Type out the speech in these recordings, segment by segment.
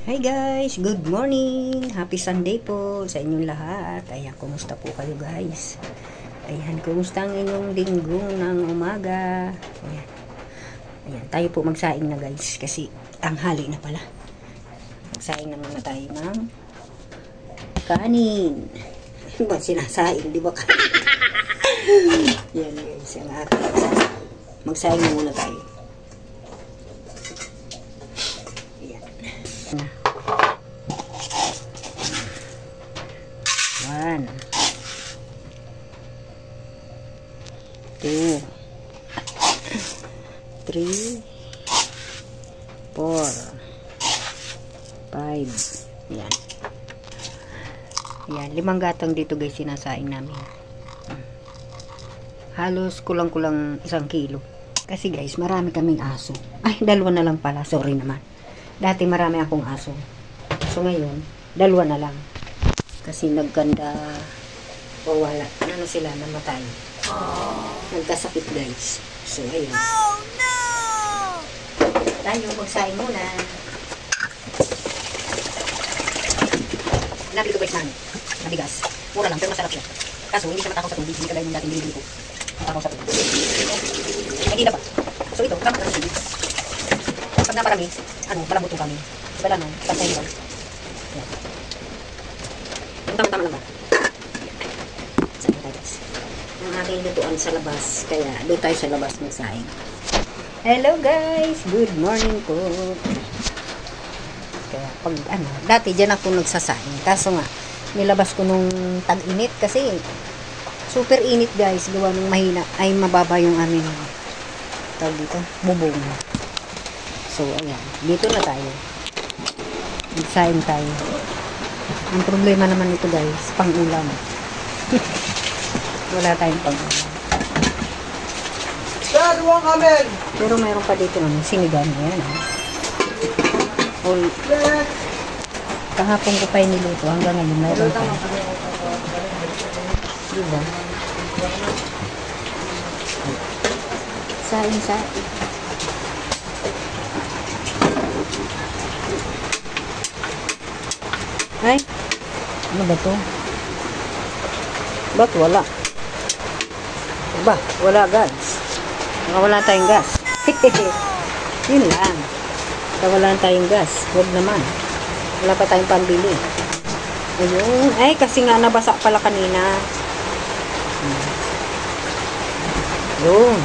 Hi guys, good morning. Happy Sunday po sa inyong lahat. Ayan, kumusta po kayo guys? Ayan, kumusta ang inyong linggo ng umaga? Ayan. Ayan, tayo po magsaing na guys kasi tanghali na pala. Magsaing na muna tayo ng kanin. Ba't sinasaing, di ba? Yan guys, ang ating magsaing na muna tayo. One, two, three, four, five. Yan. Yan, 5 gatang dito guys sinasaing namin. Halos kulang-kulang 1 kilo. Kasi guys, marami kaming aso. Ay, 2 na lang pala. Sorry naman. Dati marami akong aso. So ngayon, 2 na lang. Kasi nagkanda o wala. Ano sila, namatay. Nagkasakit guys. So ayun. Oh no! Tayo magsaing muna. Nabili ko guys namin. Nabigas. Mura lang pero masarap siya. Kaso hindi siya matakaw sa tubig. Hindi kagaya yung dating binibili ko. Matakaw sa tubig. Nagila pa. So ito, kamat lang siya. Pag naparami, malambot yung kami. Iba lang, basta yun lang. Tama-tama lang ba? Saan tayo guys? Ang aking lutuan sa labas. Kaya doon tayo sa labas magsaing. Hello guys! Good morning po. Kaya pag dati dyan ako nagsasaing. Kaso nga, nilabas ko nung tag-init kasi super init guys. Gawa nung mahina ay mababa yung aming tawag dito, bubong. So ayan, dito na tayo. Magsaing tayo. Ang problema naman ito guys, pang-ulam. Wala tayong pang-ulam. Pero mayroon pa dito naman, sinigang. Ayan. Kahapon ko pa yung niluto, hanggang ngayon mayroon pa. Diba? Saing. Ay, ano ba to? Ba't wala? Ba, wala guys. Wala tayong gas. Yun lang. Wala tayong gas. Huwag naman. Wala pa tayong pambili. Ayun. Ay, kasi nga nabasa pala kanina. Yun.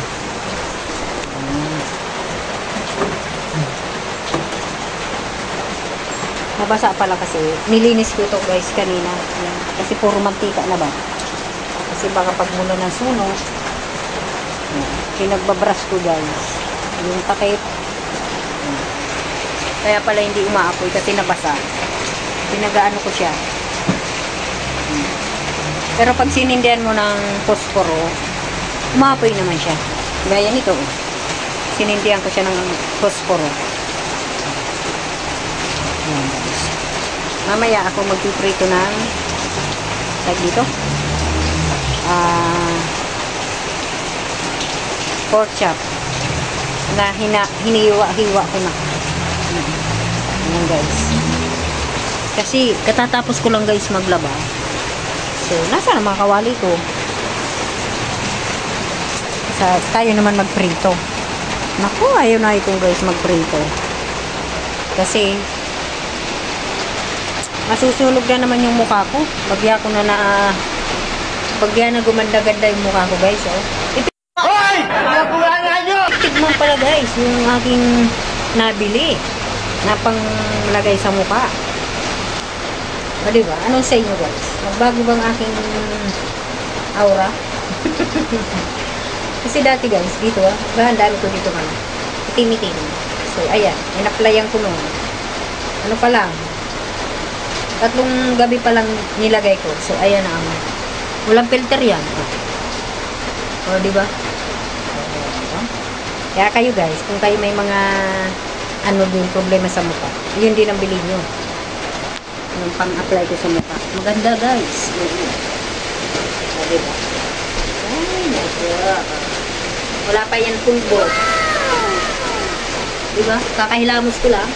Nabasa pala kasi. Nilinis ko ito guys kanina. Ayan. Kasi puro mantika na ba? Kasi baka pagmula ng sunog, pinagbabrush ko guys. Yung takip. Kaya pala hindi umaapoy kasi nabasa. Pinagaano ko siya. Pero pag sinindihan mo ng posporo, umaapoy naman siya. Gaya nito. Sinindihan ko siya ng posporo. Ayan guys. Mamaya ako magpiprito ng tag dito. Pork chop na hiniwa-hiwa ko na. Ayan guys. Kasi katatapos ko lang guys maglaba. So, nasa na mga kawali ko? Tayo naman magprito. Naku, ayaw na itong guys magprito. Kasi masusunog na naman yung mukha ko. Bagya ko na bagya na gumanda-ganda yung mukha ko guys. Oh. Hoy! Tignan pala guys yung aking nabili na panglagay sa mukha. O diba? Anong sa inyo guys? Magbago bang aking aura? Kasi dati guys, dito ang dami ko dito man. Itim-itim. So ayan, in-applyan ko nun. Ano pa lang? 3 gabi pa lang nilagay ko. So ayan na walang filter yan. O diba? Kaya kayo guys, kung kayo may mga din problema sa mukha, yun din ang bilhin nyo. Yung pang-apply ko sa mukha. Maganda guys. O diba? Ay, naku. Wala pa yan pulbo. Diba? Kakahilamos ko lang.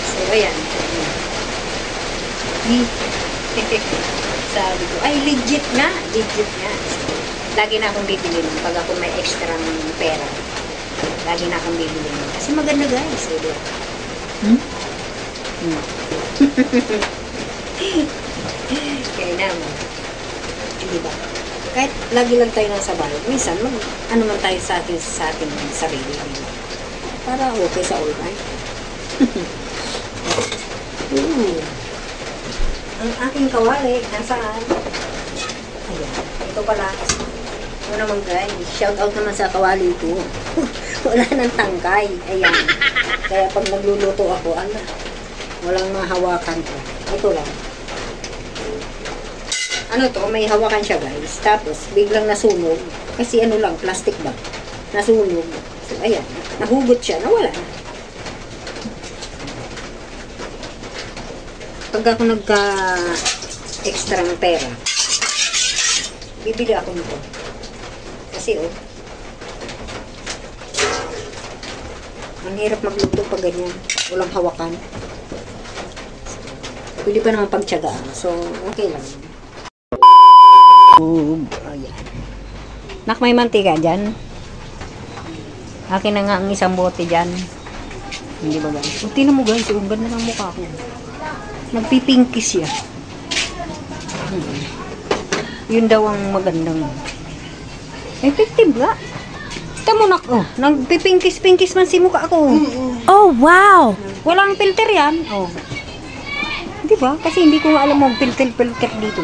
So, ayan. Sabi ko, ay legit nga. Legit nga. Lagi na akong bibili nun pag ako may extra ng pera. Lagi na akong bibili nun. Kasi maganda guys. Kaya naman. Hindi ba? Kahit lagi lang tayo nasa bahay, minsan ano man tayo sa ating sarili. Diba? Para okay sa all right. Ang aking kawali, nasaan? Ayan. Ito pala. Ito naman guys. Shout out naman sa kawali ko. Wala nang tangkay. Ayan. Kaya pag nagluluto ako, walang mahawakan ko. Ito lang. Ano to, may hawakan siya guys. Tapos, biglang nasunog. Kasi ano lang, plastic bag. Nasunog. So, ayan. Nahugot siya. Nawala na. Pag ako nagka-extra ng pera, bibili ako nito. Kasi, ang hirap magluto pag ganyan. Walang hawakan. Pwede pa naman pagtyagaan. So, okay lang. Ayan. Nak, may mantika dyan. Akin na nga ang isang bote dyan. Hindi ba guys? Tingnan mo guys, ang ganda ng mukha ko. Nagpipinky siya. Yun daw ang magandang. Effective ba? Ito mo nak, nagpipinkis-pinkis man si mukha ko. Oh, wow! Walang filter yan. Di ba? Kasi hindi ko alam mo filter dito.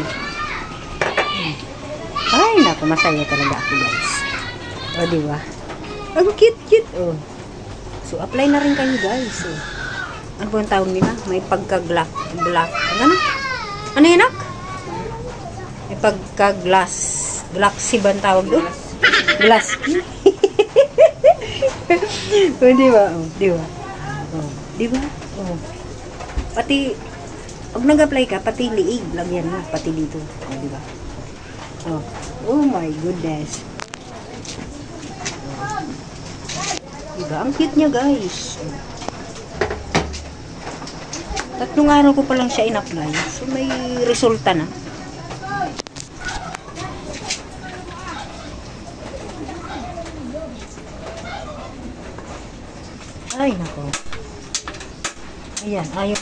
Ay, naku, masaya talaga ako guys. Di ba? Ang cute. So, apply na rin kayo guys. Ano po yung tawag nila? May pagka-black. Ano? Ano yun, nak? May pagka-glass. Glassy ba ang tawag doon? Glass. Di ba? Di ba? Pati, pag nag-apply ka, pati liig. Lagyan mo, pati dito. Di ba? Oh my goodness. Diba? Ang cute niya guys. 3 araw ko pa lang siya in-apply. So may resulta na. Ay nako. Ayan, ayaw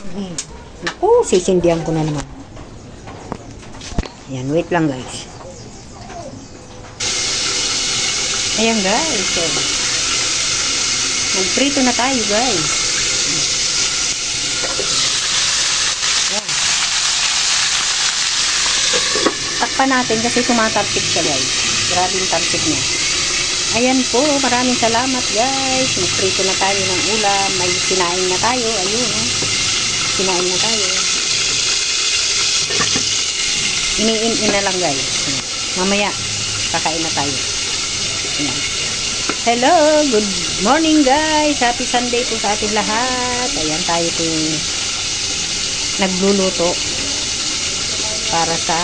sisindihan ko na naman. Ayan, wait lang guys. Ayan guys. Magprito na tayo guys. Ayan. Takpan natin kasi tumatapsik siya guys. Grabe yung tapsik niya. Ayan po, maraming salamat guys. Magprito na tayo ng ulam. May sinaing na tayo. Ayun sinaing na tayo. Iniin na lang guys. Mamaya kakain na tayo. Ayan. Hello, good morning guys. Happy Sunday po sa ating lahat. Ayan, tayo po nagluluto para sa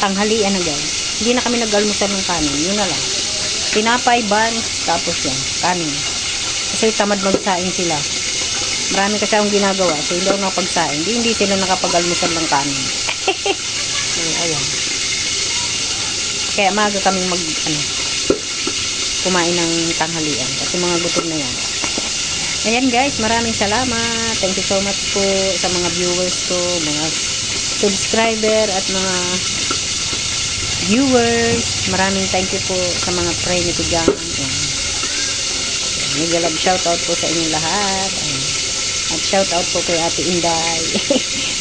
tanghalian na guys. Hindi na kami nag-almusal ng kanin. Yun na lang. Tinapay, buns, tapos yan, kanin. Kasi tamad magsaing sila. Marami kasi akong ginagawa. So, hindi ako nakapagsaing. Hindi sila nakapag-almusal ng kanin. So, ayan. Kaya maaga kaming kumain ng tanghalian kasi mga gutom na yan. Ayan guys, maraming salamat. Thank you so much po sa mga viewers ko, mga subscriber at mga viewers. Maraming thank you po sa mga pray ni ko dyan. Mega love shoutout po sa inyong lahat. At shoutout po kay Ate Inday,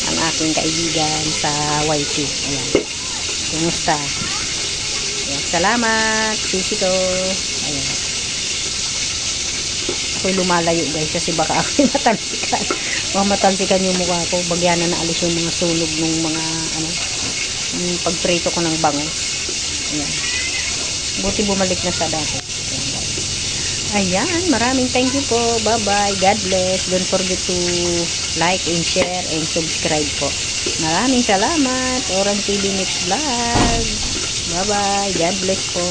ang aking kaibigan sa YT. Ayan. Kumusta? Ayan. Salamat. Sisito. Ayan. Ako'y lumalayo guys kasi baka ako'y matalsikan. Baka matalsikan yung mukha ko. Bagyan na naalis yung mga sunog ng mga yung pagprito ko ng bangos. Ayan. Buti bumalik na sa dati. Ayan. Maraming thank you po. Bye-bye. God bless. Don't forget to like and share and subscribe po. Maraming salamat. Orang TV Next Vlog. Bye-bye. God bless po.